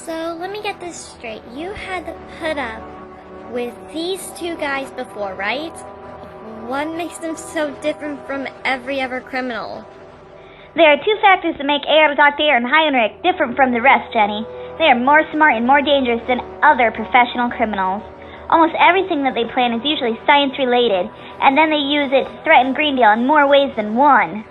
So, let me get this straight. You had to put up with these two guys before, right? What makes them so different from every other criminal? There are two factors that make Herr, Doctor, and Heinrich different from the rest, Jenny. They are more smart and more dangerous than other professional criminals. Almost everything that they plan is usually science-related, and then they use it to threaten Greendale in more ways than one.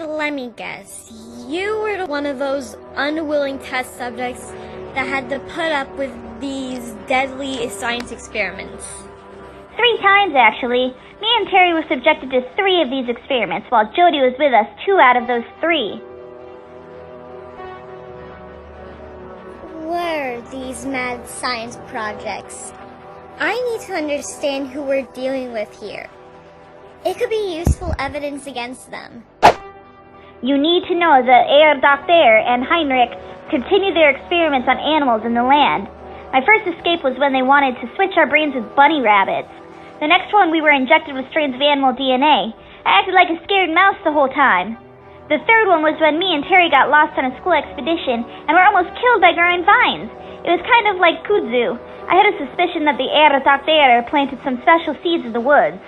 Let me guess, you were one of those unwilling test subjects that had to put up with these deadly science experiments. 3 times, actually. Me and Terry were subjected to 3 of these experiments, while Jodie was with us 2 out of those 3. What are these mad science projects? I need to understand who we're dealing with here. It could be useful evidence against them. You need to know that Herr, Doctor, and Heinrich continue their experiments on animals in the land. My first escape was when they wanted to switch our brains with bunny rabbits. The next one we were injected with strains of animal DNA. I acted like a scared mouse the whole time. The third one was when me and Terry got lost on a school expedition and were almost killed by growing vines. It was kind of like kudzu. I had a suspicion that the Herr, Doctor planted some special seeds in the woods.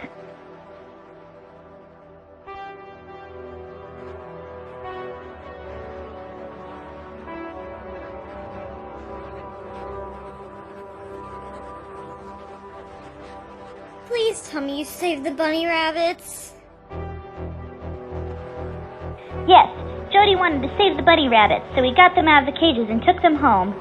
Please tell me you saved the bunny rabbits. Yes, Jodie wanted to save the bunny rabbits, so we got them out of the cages and took them home.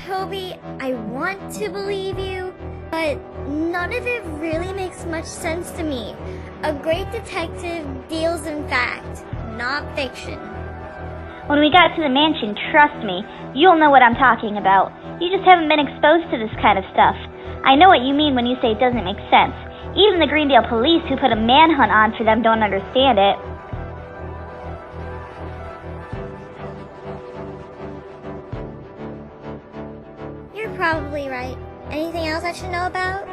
Toby, I want to believe you, but none of it really makes much sense to me. A great detective deals in fact, not fiction. When we got to the mansion, trust me, you'll know what I'm talking about. You just haven't been exposed to this kind of stuff. I know what you mean when you say it doesn't make sense. Even the Greendale police who put a manhunt on for them don't understand it. You're probably right. Anything else I should know about?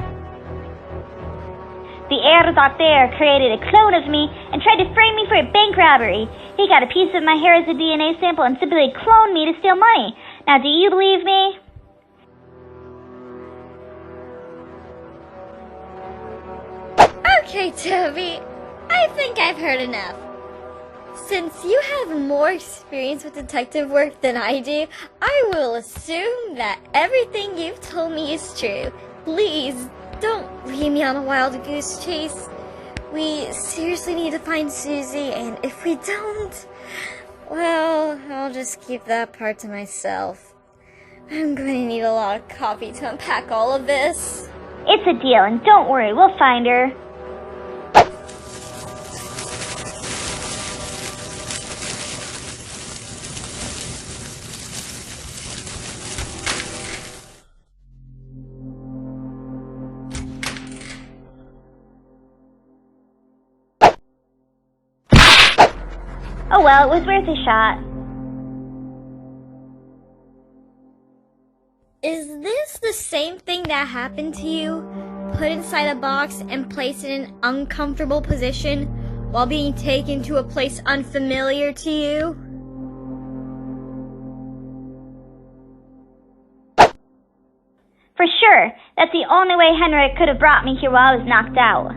The Herr Doctor created a clone of me and tried to frame me for a bank robbery. He got a piece of my hair as a DNA sample and simply cloned me to steal money. Now, do you believe me? Okay, Toby. I think I've heard enough. Since you have more experience with detective work than I do, I will assume that everything you've told me is true. Please, don't lead me on a wild goose chase. We seriously need to find Suzie, and if we don't, well, I'll just keep that part to myself. I'm going to need a lot of coffee to unpack all of this. It's a deal, and don't worry, we'll find her. Oh well, it was worth a shot. Is this the same thing that happened to you? Put inside a box and placed in an uncomfortable position while being taken to a place unfamiliar to you? For sure. That's the only way Henrik could have brought me here while I was knocked out.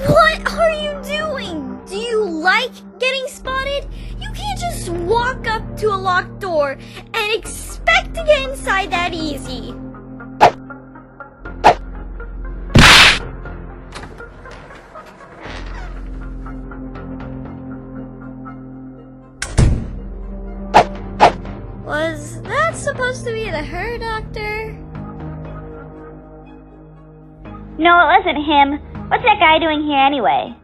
What are you doing? Do you like getting spotted? You can't just walk up to a locked door and expect to get inside that easy. Was that supposed to be the Herr, Doctor? No, it wasn't him. What's that guy doing here anyway?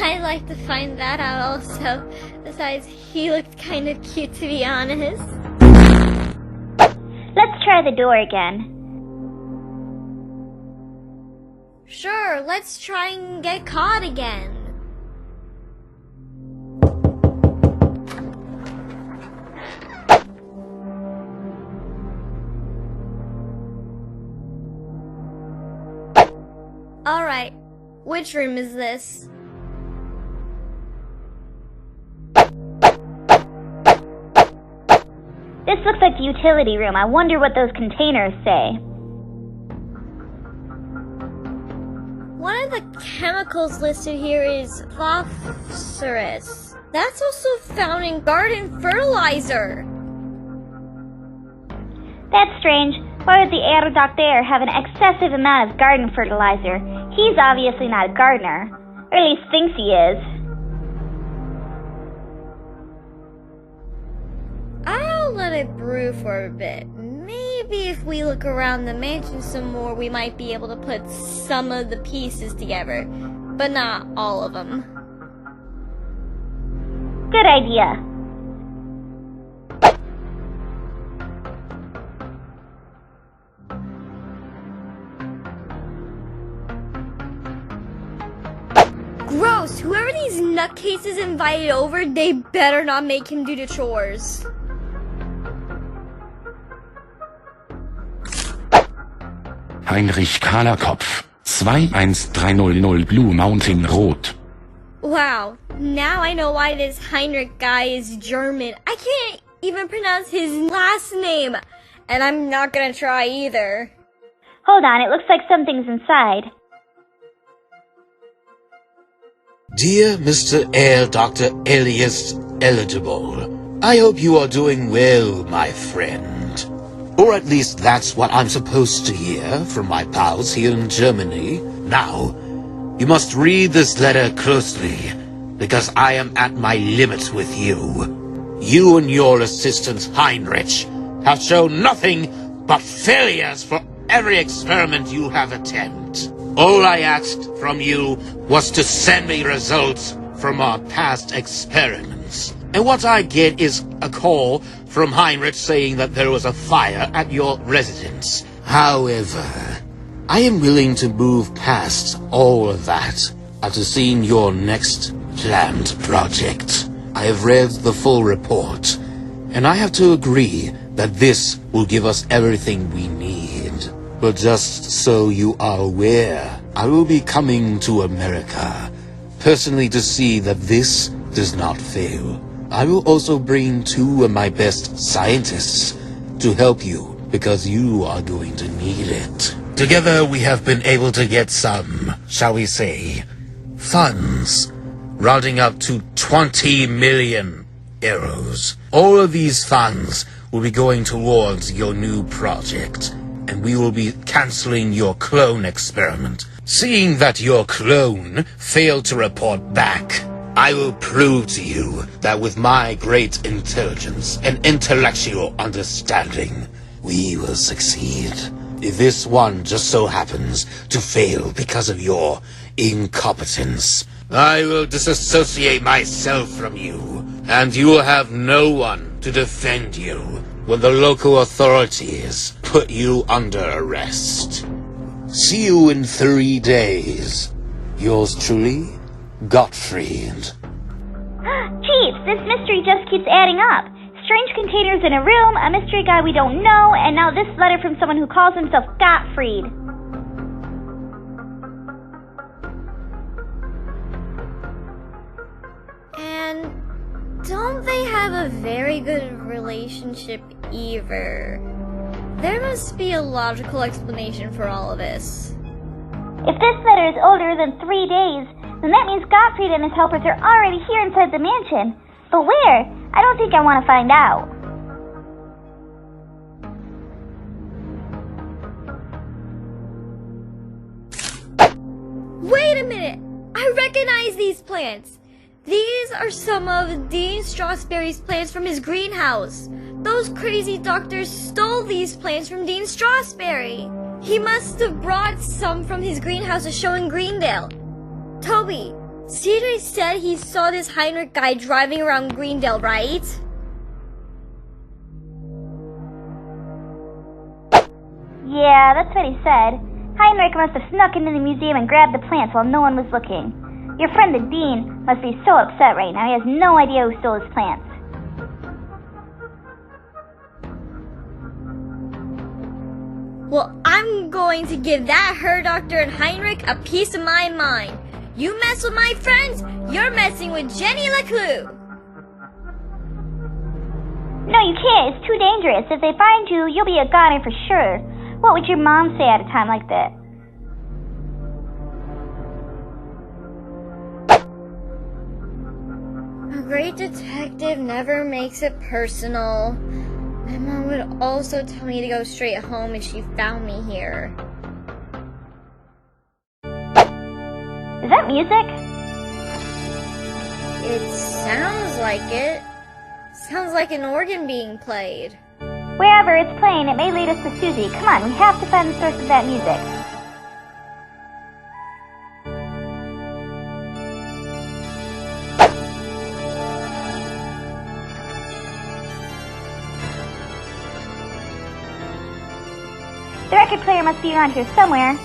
I'd like to find that out also. Besides, he looked kind of cute, to be honest. Let's try the door again. Sure, let's try and get caught again. Alright, which room is this? This looks like the utility room. I wonder what those containers say. One of the chemicals listed here is phosphorus. That's also found in garden fertilizer. That's strange. Why would the Herr Doctor have an excessive amount of garden fertilizer? He's obviously not a gardener. Or at least thinks he is. I'll let it brew for a bit. Maybe if we look around the mansion some more, we might be able to put some of the pieces together. But not all of them. Good idea. Gross! Whoever these nutcases invited over, they better not make him do the chores. Heinrich Kahlerkopf, 21300 Blue Mountain Road. Wow, now I know why this Heinrich guy is German. I can't even pronounce his last name, and I'm not gonna try either. Hold on, it looks like something's inside. Dear Mr. Herr Dr. Alyxx Eligible, I hope you are doing well, my friend. Or at least that's what I'm supposed to hear from my pals here in Germany. Now, you must read this letter closely, because I am at my limit with you. You and your assistant Heinrich have shown nothing but failures for every experiment you have attempted. All I asked from you was to send me results from our past experiments. And what I get is a call from Heinrich saying that there was a fire at your residence. However, I am willing to move past all of that after seeing your next planned project. I have read the full report, and I have to agree that this will give us everything we need. But just so you are aware, I will be coming to America, personally to see that this does not fail. I will also bring 2 of my best scientists to help you, because you are going to need it. Together we have been able to get some, shall we say, funds, rounding up to 20 million euros. All of these funds will be going towards your new project, and we will be canceling your clone experiment. Seeing that your clone failed to report back, I will prove to you that with my great intelligence and intellectual understanding, we will succeed. If this one just so happens to fail because of your incompetence, I will disassociate myself from you, and you will have no one to defend you when the local authorities put you under arrest. See you in 3 days. Yours truly, Gottfried. Chief, this mystery just keeps adding up. Strange containers in a room, a mystery guy we don't know, and now this letter from someone who calls himself Gottfried. And don't they have a very good relationship either? There must be a logical explanation for all of this. If this letter is older than 3 days, then that means Gottfried and his helpers are already here inside the mansion. But where? I don't think I want to find out. Wait a minute! I recognize these plants! These are some of Dean Strasberry's plants from his greenhouse. Those crazy doctors stole these plants from Dean Strasberry. He must have brought some from his greenhouse to show in Greendale. Toby, CJ said he saw this Heinrich guy driving around Greendale, right? Yeah, that's what he said. Heinrich must have snuck into the museum and grabbed the plants while no one was looking. Your friend the Dean must be so upset right now. He has no idea who stole his plants. Well, I'm going to give that Herr Doctor and Heinrich a piece of my mind. You mess with my friends, you're messing with Jenny LeClue. No, you can't. It's too dangerous. If they find you, you'll be a goner for sure. What would your mom say at a time like that? A great detective never makes it personal. My mom would also tell me to go straight home if she found me here. Is that music? It sounds like it. Sounds like an organ being played. Wherever it's playing, it may lead us to Suzie. Come on, we have to find the source of that music. The record player must be around here somewhere.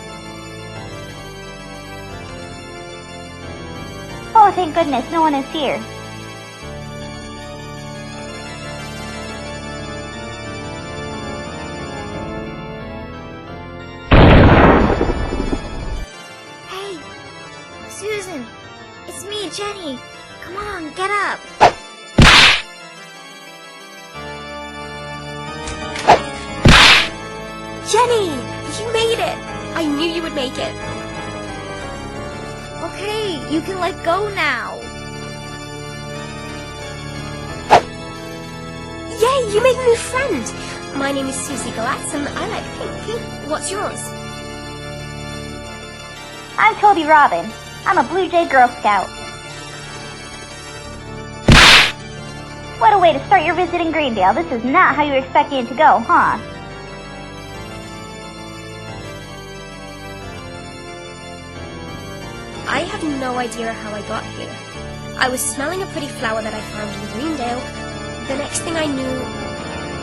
Oh, thank goodness, no one is here. Hey, Susan, it's me, Jenny. Come on, get up. Jenny! You made it! I knew you would make it. Okay, you can let go now. Yay, you made a new friend! My name is Suzie Glatz and I like pink. What's yours? I'm Toby Robin. I'm a Blue Jay Girl Scout. What a way to start your visit in Greendale. This is not how you were expecting it to go, huh? I have no idea how I got here. I was smelling a pretty flower that I found in Greendale. The next thing I knew,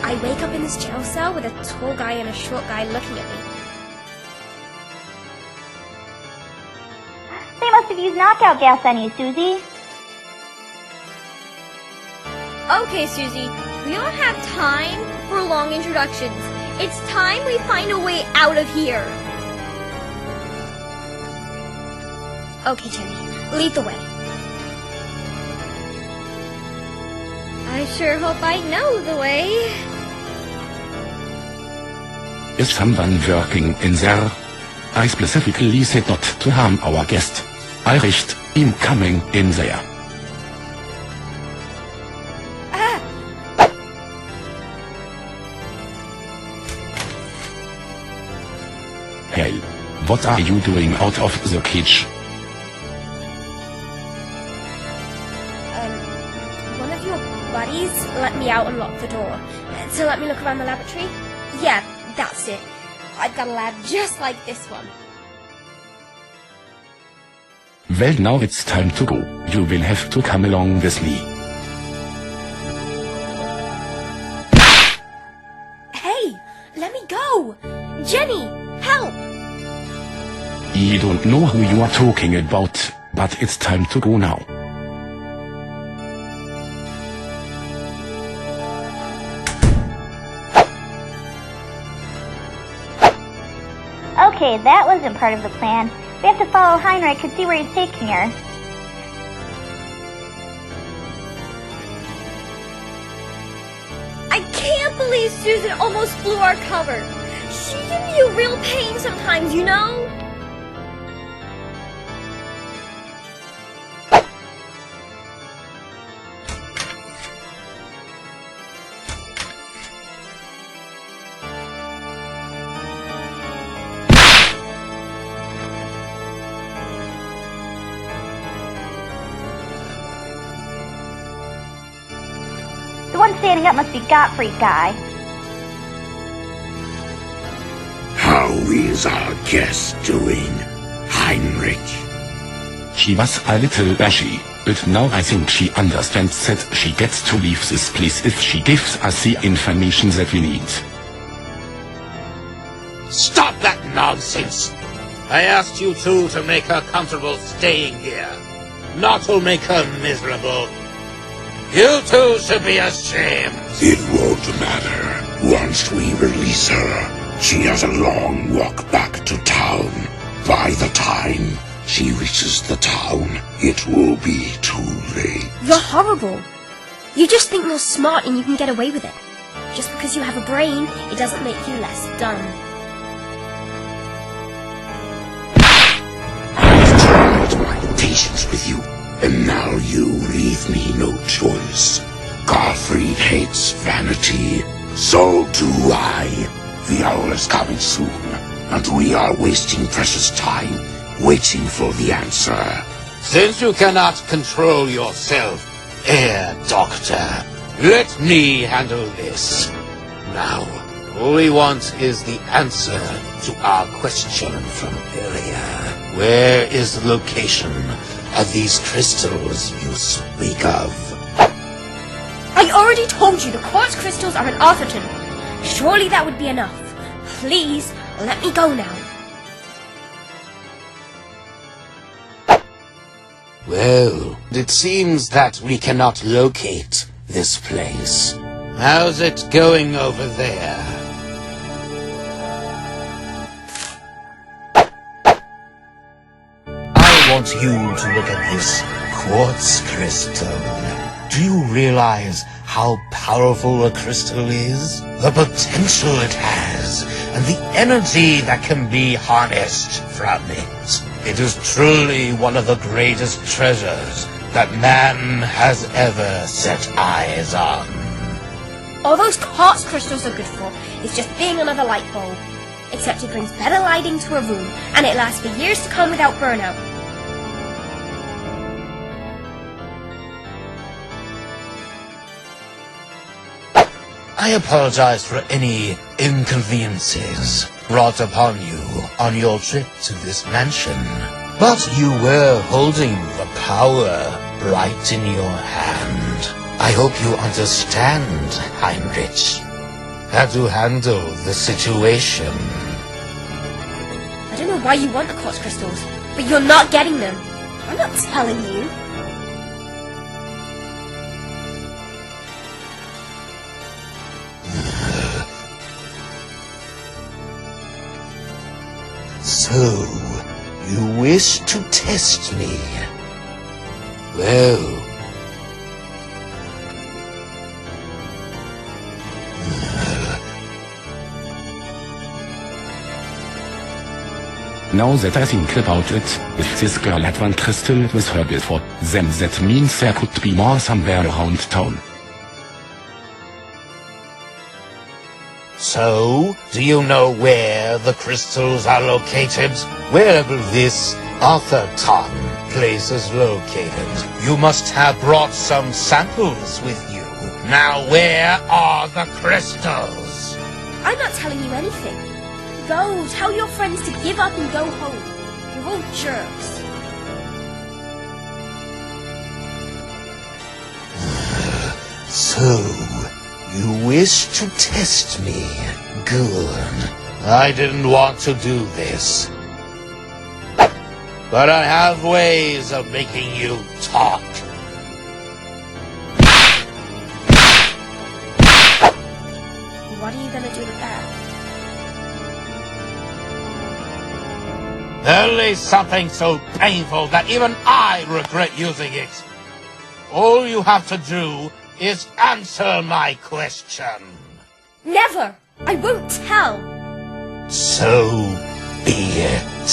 I wake up in this jail cell with a tall guy and a short guy looking at me. They must have used knockout gas on you, Suzie. Okay, Suzie, we don't have time for long introductions. It's time we find a way out of here. Okay, Jenny, lead the way. I sure hope I know the way. Is someone working in there? I specifically said not to harm our guest. Alyxx incoming in there. Hey, what are you doing out of the cage? One of your buddies let me out and locked the door. To let me look around the laboratory? Yeah, that's it. I've got a lab just like this one. Well, now it's time to go. You will have to come along with me. Hey, let me go! Jenny, help! You don't know who you are talking about, but it's time to go now. Okay, that wasn't part of the plan. We have to follow Heinrich and see where he's taking her. I can't believe Susan almost blew our cover. She can be a real pain sometimes, you know? The one standing up must be Gottfried guy. How is our guest doing, Heinrich? She was a little bashy, but now I think she understands that she gets to leave this place if she gives us the information that we need. Stop that nonsense! I asked you two to make her comfortable staying here, not to make her miserable. You two should be ashamed. It won't matter. Once we release her, she has a long walk back to town. By the time she reaches the town, it will be too late. You're horrible. You just think you're smart and you can get away with it. Just because you have a brain, it doesn't make you less dumb. I've tried my patience with you, and now you leave me no choice. Gottfried hates vanity. So do I. The hour is coming soon, and we are wasting precious time waiting for the answer. Since you cannot control yourself, Herr Doctor, let me handle this. Now, all we want is the answer to our question from earlier. Where is the location of these crystals you speak of? I already told you the quartz crystals are in Arthurton. Surely that would be enough. Please, let me go now. Well, it seems that we cannot locate this place. How's it going over there? I want you to look at this quartz crystal. Do you realize how powerful a crystal is? The potential it has, and the energy that can be harnessed from it. It is truly one of the greatest treasures that man has ever set eyes on. All those quartz crystals are good for is just being another light bulb. Except it brings better lighting to a room, and it lasts for years to come without burnout. I apologize for any inconveniences brought upon you on your trip to this mansion. But you were holding the power right in your hand. I hope you understand, Heinrich, how to handle the situation. I don't know why you want the quartz crystals, but you're not getting them. I'm not telling you. So, you wish to test me? Well... Now that I think about it, if this girl had one crystal with her before, then that means there could be more somewhere around town. So, do you know where the crystals are located? Wherever this Arthurton place is located. You must have brought some samples with you. Now where are the crystals? I'm not telling you anything. Go, tell your friends to give up and go home. You're all jerks. So, you wish to test me? Good. I didn't want to do this. But I have ways of making you talk. What are you gonna do with that? Only something so painful that even I regret using it. All you have to do is answer my question. Never! I won't tell! So be it.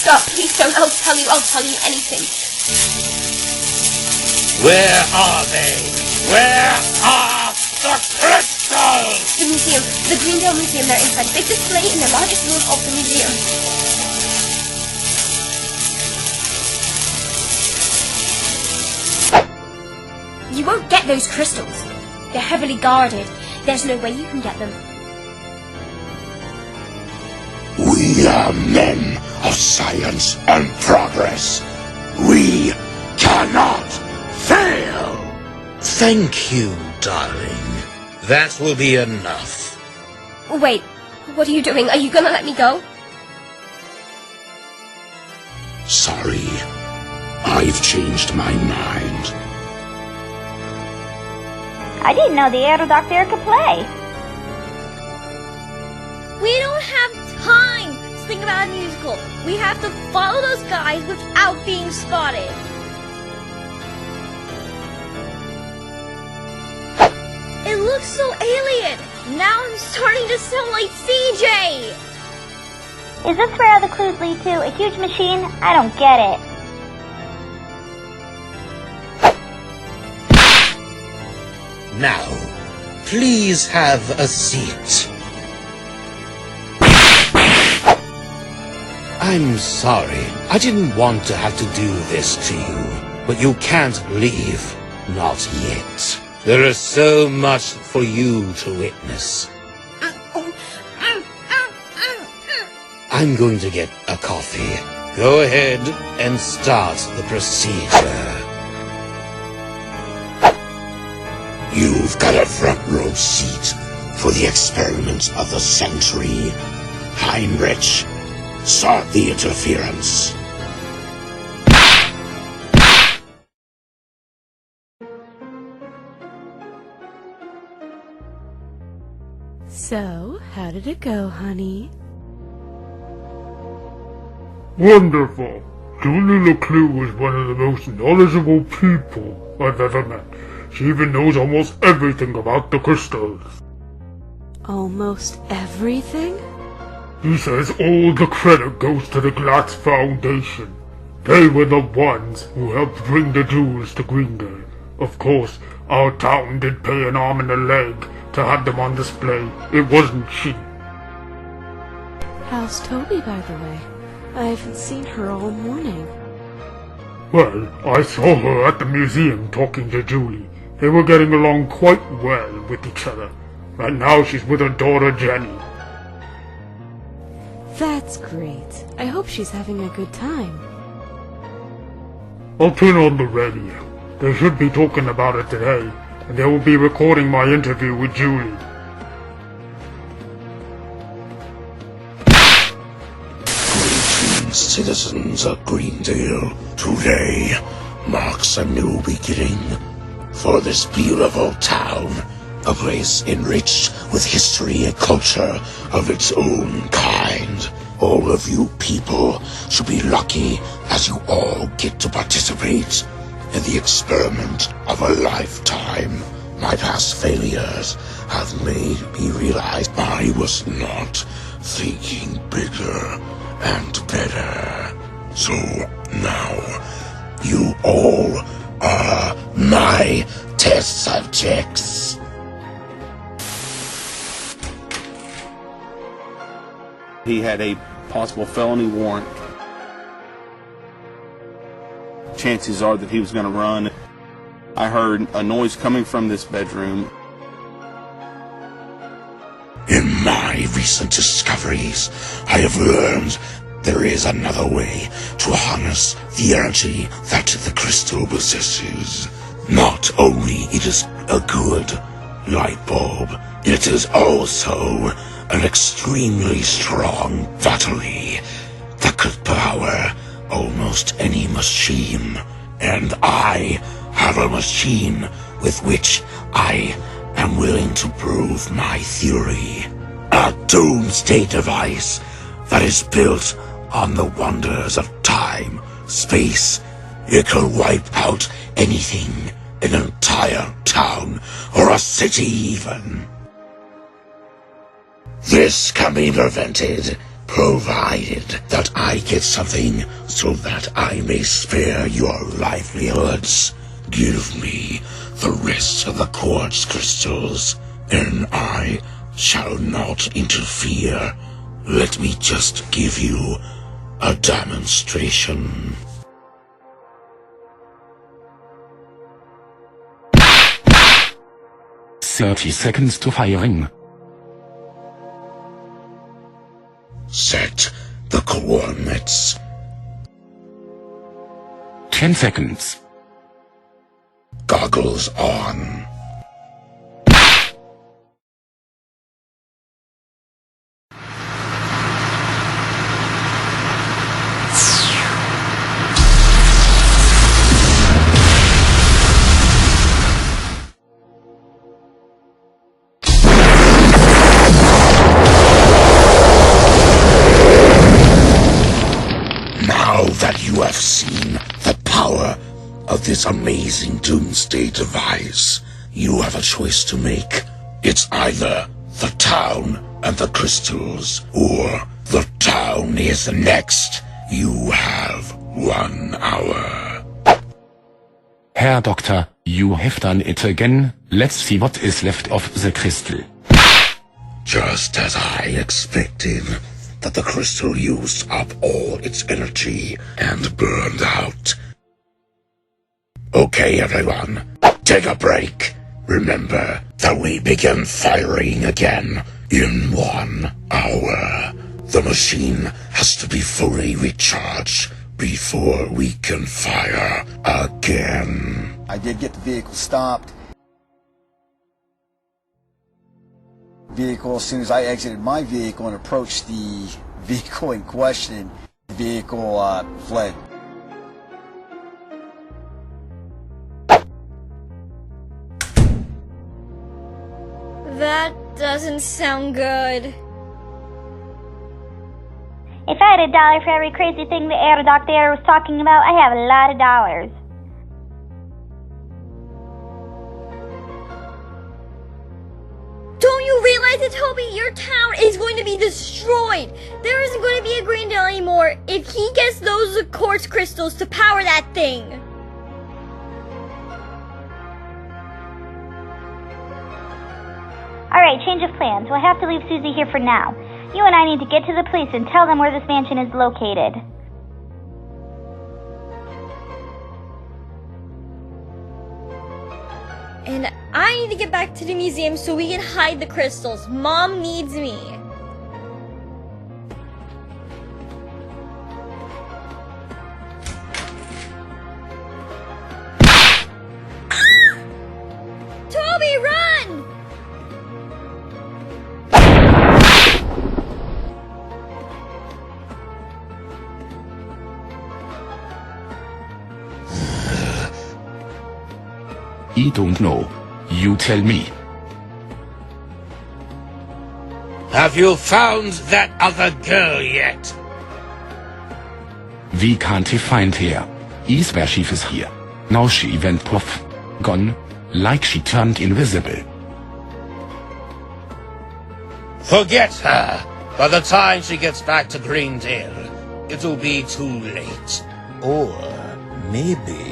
Stop, please don't. I'll tell you anything. Where are they? Where are the crystals? The museum, the Greendale Museum, they're inside a big display in the largest room of the museum. You won't get those crystals. They're heavily guarded. There's no way you can get them. We are men of science and progress. We cannot fail! Thank you, darling. That will be enough. Wait, what are you doing? Are you gonna let me go? Sorry, I've changed my mind. I didn't know the Air Doctor could play. We don't have time to think about a musical. We have to follow those guys without being spotted. It looks so alien. Now I'm starting to sound like CJ. Is this where the clues lead to? A huge machine? I don't get it. Now, please have a seat. I'm sorry. I didn't want to have to do this to you, but you can't leave. Not yet. There is so much for you to witness. I'm going to get a coffee. Go ahead and start the procedure. You've got a front row seat for the experiment of the century. Heinrich, start the interference. So, how did it go, honey? Wonderful. Jodie LeClue was one of the most knowledgeable people I've ever met. She even knows almost everything about the crystals. Almost everything? He says all the credit goes to the Glatz Foundation. They were the ones who helped bring the jewels to Greendale. Of course, our town did pay an arm and a leg to have them on display. It wasn't cheap. How's Toby, by the way? I haven't seen her all morning. Well, I saw her at the museum talking to Julie. They were getting along quite well with each other. Right now she's with her daughter Jenny. That's great. I hope she's having a good time. I'll turn on the radio. They should be talking about it today, and they will be recording my interview with Julie. Greetings, citizens of Greendale. Today marks a new beginning for this beautiful town, a place enriched with history and culture of its own kind. All of you people should be lucky as you all get to participate in the experiment of a lifetime. My past failures have made me realize I was not thinking bigger and better. So now, you all are my test subjects. He had a possible felony warrant. Chances are that he was going to run. I heard a noise coming from this bedroom. In my recent discoveries, I have learned there is another way to harness the energy that the crystal possesses. Not only it is a good light bulb, it is also an extremely strong battery that could power almost any machine. And I have a machine with which I am willing to prove my theory. A doomsday device that is built on the wonders of time, space. It can wipe out anything, an entire town, or a city even. This can be prevented, provided that I get something so that I may spare your livelihoods. Give me the rest of the quartz crystals, and I shall not interfere. Let me just give you a demonstration. Thirty seconds to firing. Set the coordinates. 10 seconds. Goggles on. Now that you have seen the power of this amazing doomsday device, you have a choice to make. It's either the town and the crystals, or the town is next. You have 1 hour. Herr Doctor, you have done it again. Let's see what is left of the crystal. Just as I expected, that the crystal used up all its energy and burned out. Okay, everyone, take a break. Remember that we begin firing again in 1 hour. The machine has to be fully recharged before we can fire again. I did get the vehicle stopped. Vehicle, as soon as I exited my vehicle and approached the vehicle in question, the vehicle fled. That doesn't sound good. If I had $1 for every crazy thing the air doctor was talking about, I have a lot of dollars. Don't you realize that, Toby? Your town is going to be destroyed. There isn't going to be a Greendale anymore if he gets those quartz crystals to power that thing. Alright, change of plans. We'll have to leave Susie here for now. You and I need to get to the police and tell them where this mansion is located. And I need to get back to the museum so we can hide the crystals. Mom needs me. Toby, run! I don't know. You tell me. Have you found that other girl yet? We can't find her. I swear she is here. Now she went poof. Gone. Like she turned invisible. Forget her. By the time she gets back to Greendale, it'll be too late. Or maybe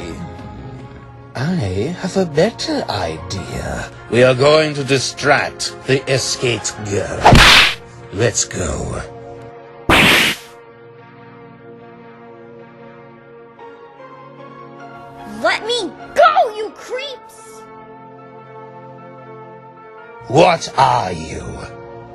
I have a better idea. We are going to distract the escaped girl. Let's go. Let me go, you creeps! What are you?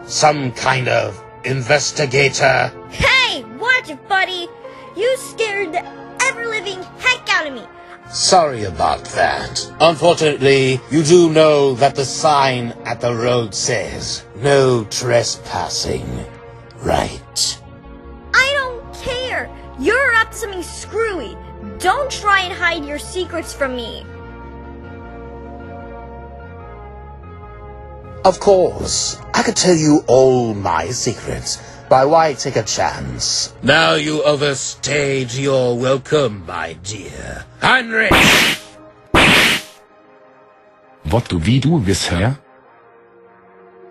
Some kind of investigator? Hey, watch it, buddy! You scared the ever-living heck out of me! Sorry about that. Unfortunately, you do know that the sign at the road says, no trespassing, right? I don't care! You're up to something screwy! Don't try and hide your secrets from me! Of course, I could tell you all my secrets, but why take a chance? Now you overstayed your welcome, my dear. Heinrich! What do we do with her?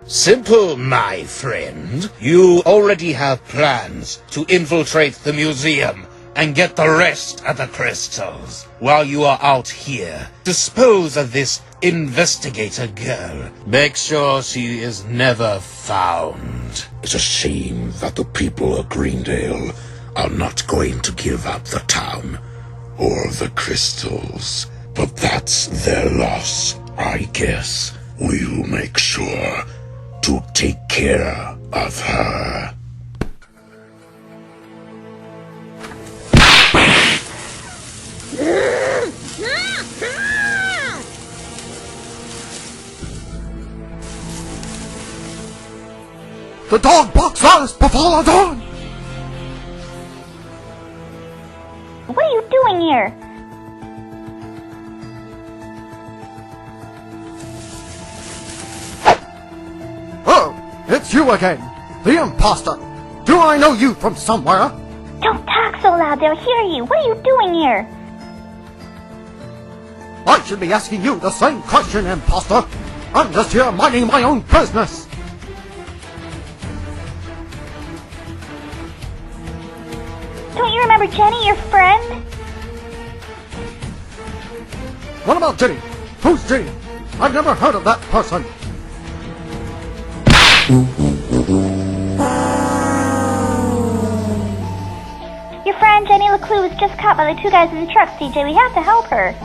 Simple, my friend. You already have plans to infiltrate the museum and get the rest of the crystals. While you are out here, dispose of this investigator girl. Make sure she is never found. It's a shame that the people of Greendale are not going to give up the town or the crystals. But that's their loss, I guess. We'll make sure to take care of her. The dog barks loudest before the dawn! What are you doing here? Oh, it's you again, the imposter. Do I know you from somewhere? Don't talk so loud, they'll hear you. What are you doing here? I should be asking you the same question, imposter. I'm just here minding my own business. Don't you remember Jenny, your friend? What about Jenny? Who's Jenny? I've never heard of that person. Your friend Jenny LeClue was just caught by the two guys in the truck, CJ. We have to help her.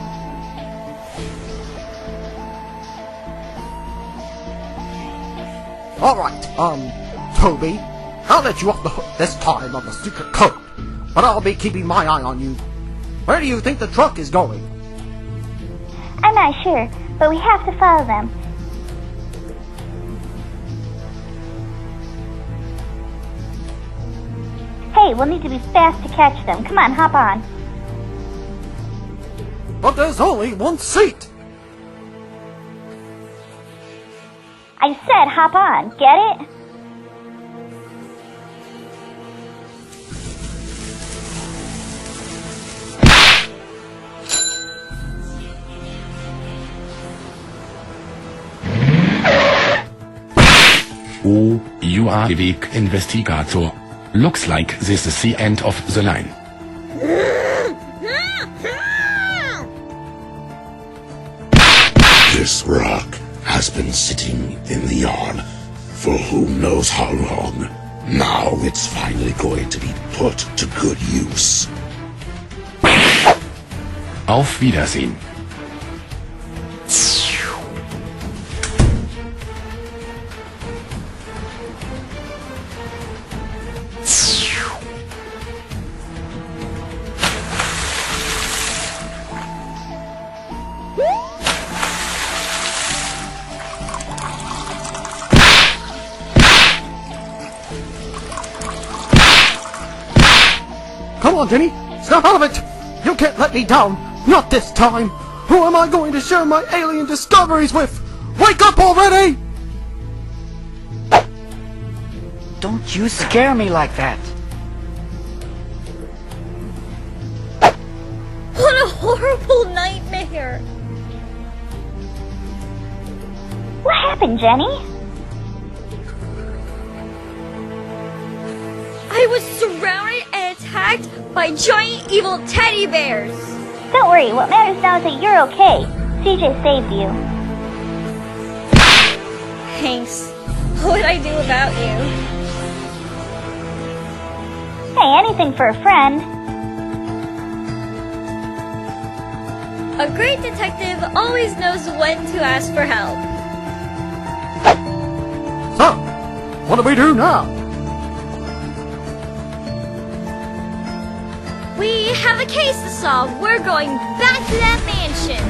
Alright, Toby, I'll let you off the hook this time on the secret code, but I'll be keeping my eye on you. Where do you think the truck is going? I'm not sure, but we have to follow them. Hey, we'll need to be fast to catch them. Come on, hop on. But there's only one seat! I said hop on, get it? Oh, you are a weak investigator. Looks like this is the end of the line. This rock has been sitting in the yard for who knows how long. Now it's finally going to be put to good use. Auf Wiedersehen. Come on, Jenny! Snap out of it! You can't let me down! Not this time! Who am I going to share my alien discoveries with? Wake up already! Don't you scare me like that! What a horrible nightmare! What happened, Jenny? I was surrounded and attacked by giant evil teddy bears! Don't worry, what matters now is that you're okay. CJ saved you. Thanks. What would I do without you? Hey, anything for a friend. A great detective always knows when to ask for help. So, what do we do now? We have a case to solve. We're going back to that mansion.